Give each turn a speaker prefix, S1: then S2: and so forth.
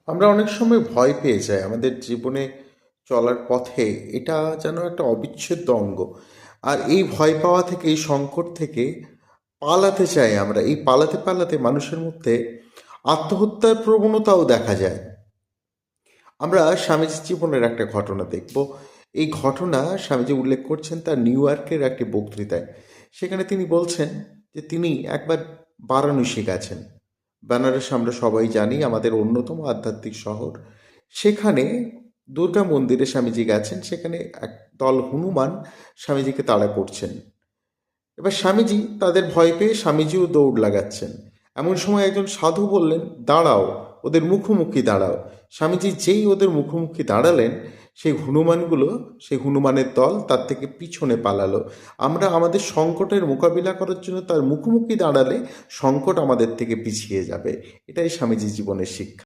S1: আমরা অনেক সময় ভয় পেয়ে যাই আমাদের জীবনে চলার পথে। এটা যেন একটা অবিচ্ছেদ্য অঙ্গ। আর এই ভয় পাওয়া থেকে, এই সংকট থেকে পালাতে চাই আমরা। এই পালাতে পালাতে মানুষের মধ্যে আত্মহত্যার প্রবণতাও দেখা যায়। আমরা স্বামীজির জীবনের একটা ঘটনা দেখব। এই ঘটনা স্বামীজি উল্লেখ করছেন তার নিউ ইয়র্কের একটি বক্তৃতায়। সেখানে তিনি বলছেন যে তিনি একবার বারাণসী গেছেন। বেনারস আমরা সবাই জানি, আমাদের অন্যতম আধ্যাত্মিক শহর। সেখানে দুর্গা মন্দিরে স্বামীজি গেছেন। সেখানে এক দল হনুমান স্বামীজিকে তাড়া করছেন। এবার স্বামীজি তাদের ভয় পেয়ে স্বামীজিও দৌড় লাগাচ্ছেন। এমন সময় একজন সাধু বললেন, দাঁড়াও, ওদের মুখোমুখি দাঁড়াও। স্বামীজি যেই ওদের মুখোমুখি দাঁড়ালেন, সেই হনুমানগুলো, সেই হনুমানের দল তার থেকে পিছনে পালালো। আমরা আমাদের সংকটের মোকাবিলা করার জন্য তার মুখোমুখি দাঁড়ালে সংকট আমাদের থেকে পিছিয়ে যাবে। এটাই স্বামীজি জীবনের শিক্ষা।